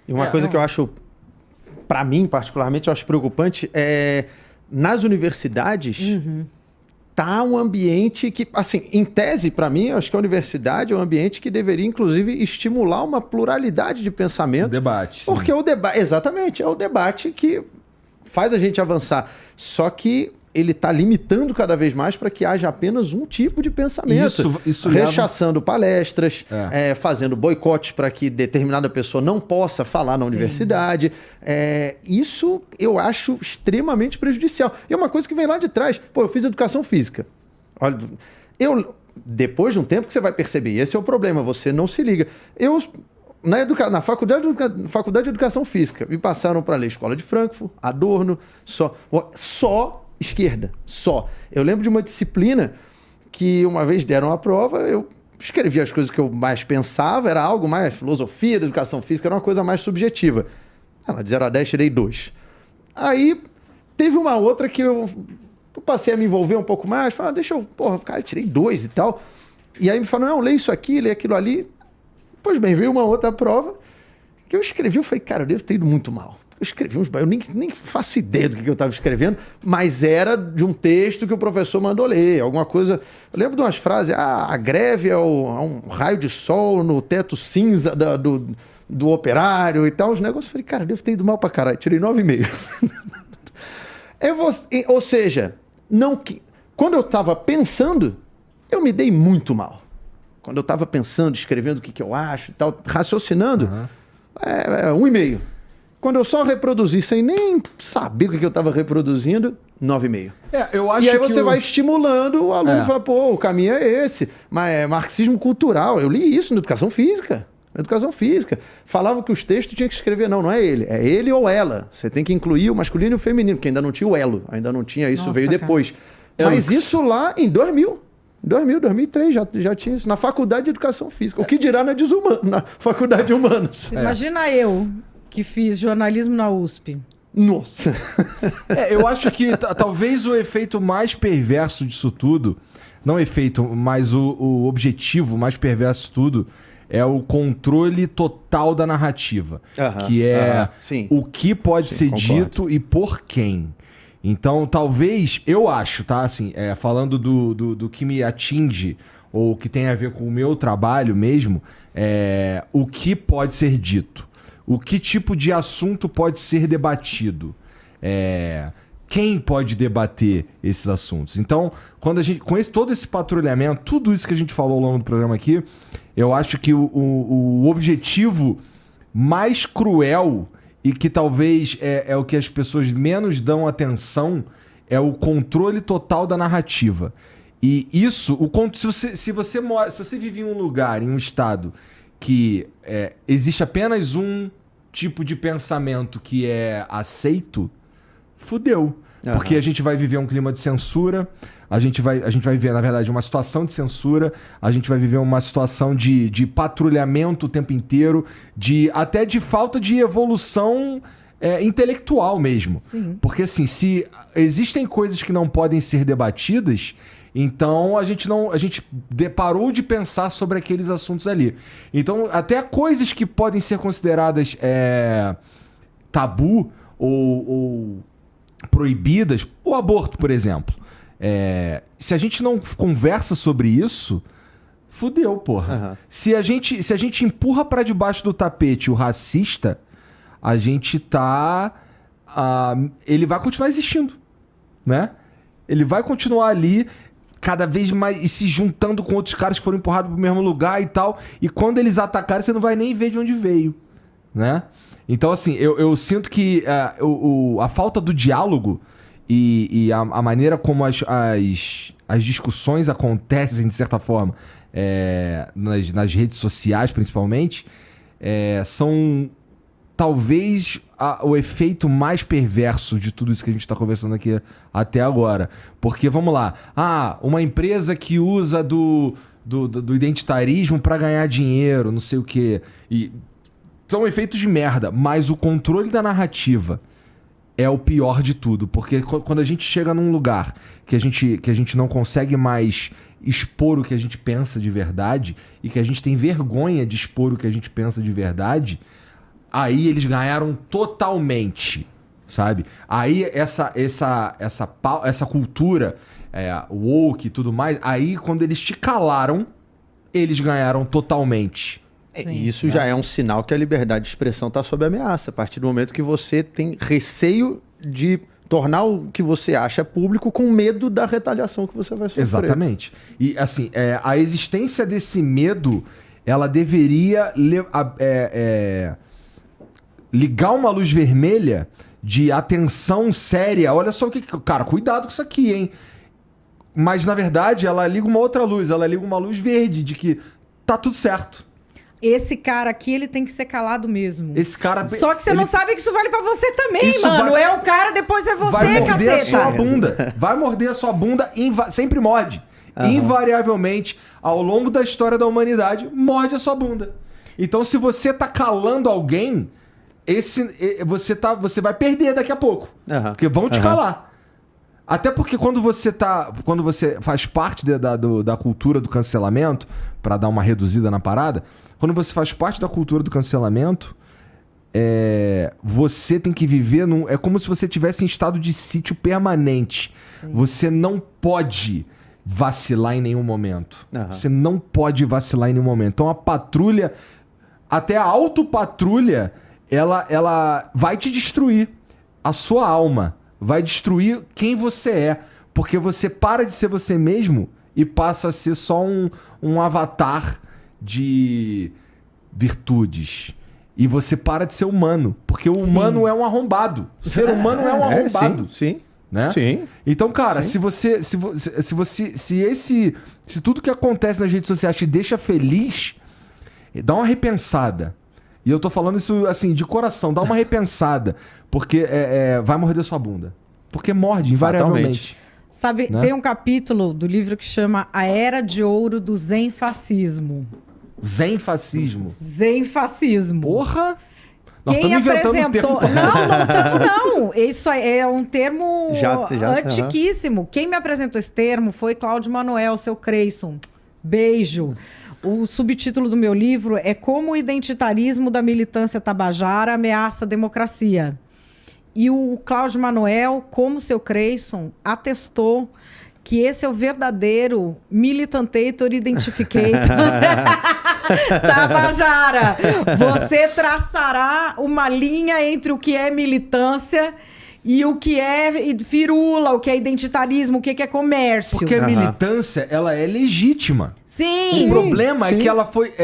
E uma coisa que eu acho, para mim particularmente, eu acho preocupante é nas universidades tá um ambiente que, assim, em tese, para mim, eu acho que a universidade é um ambiente que deveria, inclusive, estimular uma pluralidade de pensamento. Debate. Porque o debate, exatamente, é o debate que faz a gente avançar. Só que ele está limitando cada vez mais para que haja apenas um tipo de pensamento. Isso rechaçando palestras, fazendo boicotes para que determinada pessoa não possa falar na universidade. Isso eu acho extremamente prejudicial. E é uma coisa que vem lá de trás. Pô, eu fiz educação física. Olha, depois de um tempo que você vai perceber, esse é o problema, você não se liga. Na faculdade de Educação Física, me passaram para ler Escola de Frankfurt, Adorno, só esquerda, só. Eu lembro de uma disciplina que uma vez deram a prova, eu escrevi as coisas que eu mais pensava, era algo mais filosofia da educação física, era uma coisa mais subjetiva. De 0 a 10, tirei 2. Aí, teve uma outra que eu passei a me envolver um pouco mais, falei, eu tirei 2 e tal. E aí me falaram, não, lê isso aqui, lê aquilo ali. Pois bem, veio uma outra prova que eu escrevi, eu falei, cara, eu devo ter ido muito mal. Eu escrevi eu nem faço ideia do que eu estava escrevendo, mas era de um texto que o professor mandou ler, alguma coisa. Eu lembro de umas frases, a greve é um raio de sol no teto cinza do operário e tal, os negócios. Eu falei, cara, eu devo ter ido mal pra caralho, tirei 9,5. Ou seja, quando eu estava pensando, eu me dei muito mal. Quando eu estava pensando, escrevendo o que eu acho e tal, raciocinando, 1,5. Quando eu só reproduzi sem nem saber o que eu estava reproduzindo, 9,5. Eu acho e aí você vai estimulando o aluno e fala, pô, o caminho é esse. Mas é marxismo cultural. Eu li isso na educação física. Falava que os textos tinha que escrever. Não é ele. É ele ou ela. Você tem que incluir o masculino e o feminino, porque ainda não tinha o elo. Ainda não tinha isso, veio depois. Mas isso lá em 2000. 2003 já tinha isso. Na faculdade de educação física. O que dirá na faculdade de humanos. Imagina eu, que fiz jornalismo na USP. Nossa. Eu acho que talvez o efeito mais perverso disso tudo, não o efeito, mas o objetivo mais perverso disso tudo, é o controle total da narrativa. Que é o que pode ser dito e por quem. Então, talvez, eu acho, tá? Assim, falando do que me atinge, ou que tem a ver com o meu trabalho mesmo, o que pode ser dito. O que tipo de assunto pode ser debatido? Quem pode debater esses assuntos? Então, quando todo esse patrulhamento, tudo isso que a gente falou ao longo do programa aqui, eu acho que o objetivo mais cruel e que talvez é o que as pessoas menos dão atenção é o controle total da narrativa. E isso, se você vive em um lugar, em um estado que existe apenas um tipo de pensamento que é aceito, fudeu. Porque a gente vai viver um clima de censura, a gente vai viver, na verdade, uma situação de censura, a gente vai viver uma situação de patrulhamento o tempo inteiro, até de falta de evolução intelectual mesmo. Sim. Porque, assim, se existem coisas que não podem ser debatidas, então a gente parou de pensar sobre aqueles assuntos ali. Então, até coisas que podem ser consideradas tabu ou proibidas, o aborto, por exemplo. Se a gente não conversa sobre isso, fudeu, porra. Se a gente empurra pra debaixo do tapete o racista, a gente ele vai continuar existindo, né? Ele vai continuar ali, cada vez mais, e se juntando com outros caras que foram empurrados pro mesmo lugar e tal. E quando eles atacarem, você não vai nem ver de onde veio, né? Então, assim, eu sinto que a falta do diálogo e a maneira como as discussões acontecem, de certa forma, nas redes sociais, principalmente, são talvez o efeito mais perverso de tudo isso que a gente está conversando aqui até agora. Porque, vamos lá, uma empresa que usa do identitarismo para ganhar dinheiro, não sei o quê. São efeitos de merda, mas o controle da narrativa é o pior de tudo. Porque quando a gente chega num lugar que a gente não consegue mais expor o que a gente pensa de verdade e que a gente tem vergonha de expor o que a gente pensa de verdade, aí eles ganharam totalmente, sabe? Aí essa cultura, woke e tudo mais, aí quando eles te calaram, eles ganharam totalmente. Isso já é um sinal que a liberdade de expressão está sob ameaça. A partir do momento que você tem receio de tornar o que você acha público com medo da retaliação que você vai sofrer. Exatamente. E assim, a existência desse medo, ela deveria ligar uma luz vermelha de atenção séria. Olha só o que... Cara, cuidado com isso aqui, hein? Mas, na verdade, ela liga uma outra luz. Ela liga uma luz verde de que tá tudo certo. Esse cara aqui, ele tem que ser calado mesmo. Esse cara... Só que você não sabe que isso vale pra você também, mano. É o cara, depois é você, vai morder caceta. a sua bunda. Vai morder a sua bunda. Sempre morde. Invariavelmente, ao longo da história da humanidade, morde a sua bunda. Então, se você tá calando alguém, você vai perder daqui a pouco. Porque vão te calar. Até porque quando você faz parte da cultura do cancelamento, pra dar uma reduzida na parada, quando você faz parte da cultura do cancelamento, você tem que viver é como se você estivesse em estado de sítio permanente. Sim. Você não pode vacilar em nenhum momento. Você não pode vacilar em nenhum momento. Então a patrulha, até a autopatrulha, ela vai te destruir. A sua alma vai destruir quem você é. Porque você para de ser você mesmo e passa a ser só um avatar de virtudes. E você para de ser humano. Porque o humano é um arrombado. O ser humano é um arrombado. Sim. Né? Sim. Então, cara, se tudo que acontece nas redes sociais te deixa feliz, dá uma repensada. E eu tô falando isso assim, de coração, dá uma repensada. Porque vai morder sua bunda. Porque morde, invariavelmente. Sabe, né? Tem um capítulo do livro que chama A Era de Ouro do Zenfascismo. Zenfascismo? Zenfascismo. Porra! Quem apresentou... Não. Isso é um termo antiquíssimo. Quem me apresentou esse termo foi Cláudio Manuel, seu Creyson. Beijo. O subtítulo do meu livro é Como o Identitarismo da Militância Tabajara Ameaça a Democracia. E o Cláudio Manuel, como seu Creyson, atestou que esse é o verdadeiro militantator identificator Tabajara. Você traçará uma linha entre o que é militância e o que é firula, o que é identitarismo, o que é comércio. Porque a militância, ela é legítima. Sim. O problema é que ela foi...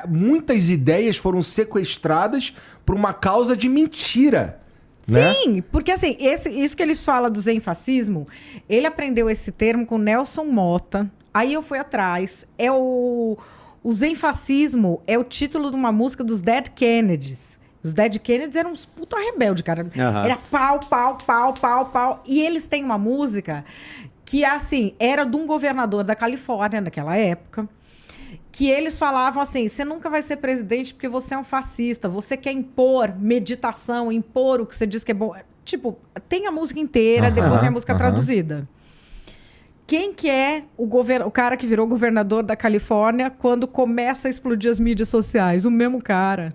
muitas ideias foram sequestradas por uma causa de mentira. Sim, né? Porque assim, isso que eles falam do zenfascismo, ele aprendeu esse termo com Nelson Motta. Aí eu fui atrás. O zenfascismo é o título de uma música dos Dead Kennedys. Os Dead Kennedys eram uns puta rebeldes, cara. Era pau, pau, pau, pau, pau. E eles têm uma música que, assim, era de um governador da Califórnia naquela época, que eles falavam assim, você nunca vai ser presidente porque você é um fascista, você quer impor meditação, impor o que você diz que é bom. Tipo, tem a música inteira, depois tem a música traduzida. Quem que é o cara que virou governador da Califórnia quando começa a explodir as mídias sociais? O mesmo cara.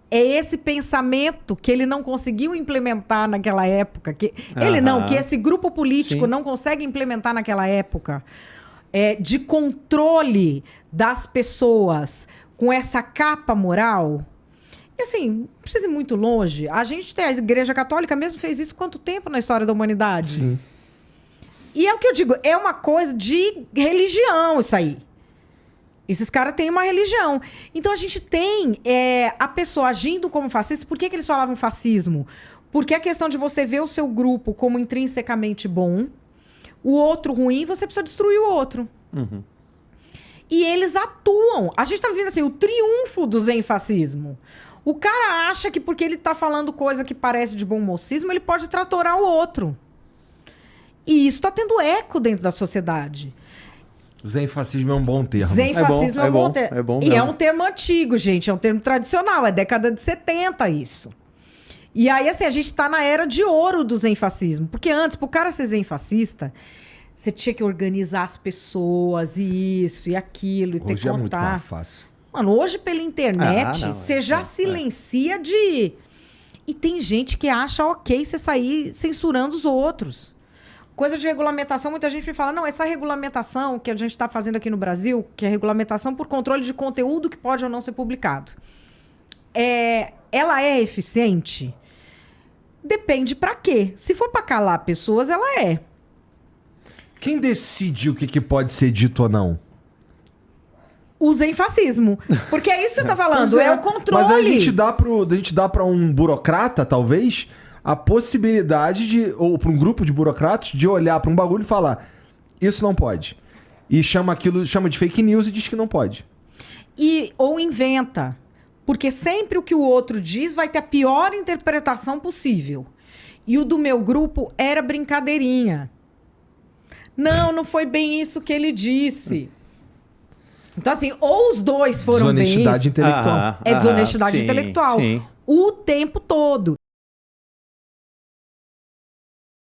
É esse pensamento que ele não conseguiu implementar naquela época. Que esse grupo político não consegue implementar naquela época. De controle das pessoas com essa capa moral. E assim, não precisa ir muito longe. A gente tem a Igreja Católica mesmo fez isso quanto tempo na história da humanidade? Sim. E é o que eu digo, é uma coisa de religião isso aí. Esses caras têm uma religião. Então a gente tem a pessoa agindo como fascista. Por que eles falavam fascismo? Porque a questão de você ver o seu grupo como intrinsecamente bom, o outro ruim, você precisa destruir o outro. E eles atuam. A gente tá vivendo assim, o triunfo do zenfascismo. O cara acha que porque ele tá falando coisa que parece de bom mocismo, ele pode tratorar o outro. E isso tá tendo eco dentro da sociedade. Zenfascismo é um bom termo. Zenfascismo é um bom termo. É bom e mesmo. é um termo antigo, gente. É um termo tradicional. É década de 70 isso. E aí, assim, a gente tá na era de ouro do zenfascismo. Porque antes, pro cara ser zenfascista, você tinha que organizar as pessoas, e isso e aquilo, e ter que Hoje é muito contar. mais fácil. Mano, hoje pela internet, você já silencia de... E tem gente que acha ok você sair censurando os outros. Coisa de regulamentação, muita gente me fala, não, essa regulamentação que a gente está fazendo aqui no Brasil, que é regulamentação por controle de conteúdo que pode ou não ser publicado, ela é eficiente? Depende pra quê. Se for pra calar pessoas, ela é. Quem decide o que pode ser dito ou não? O zenfascismo. Porque é isso que você tá falando, é o controle. Mas a gente dá pra um burocrata, talvez, a possibilidade de, ou pra um grupo de burocratas, de olhar pra um bagulho e falar, isso não pode. E chama de fake news e diz que não pode. Ou inventa. Porque sempre o que o outro diz vai ter a pior interpretação possível. E o do meu grupo era brincadeirinha. Não foi bem isso que ele disse. Então, assim, ou os dois foram bem isso... Desonestidade intelectual. É desonestidade intelectual. Sim. O tempo todo.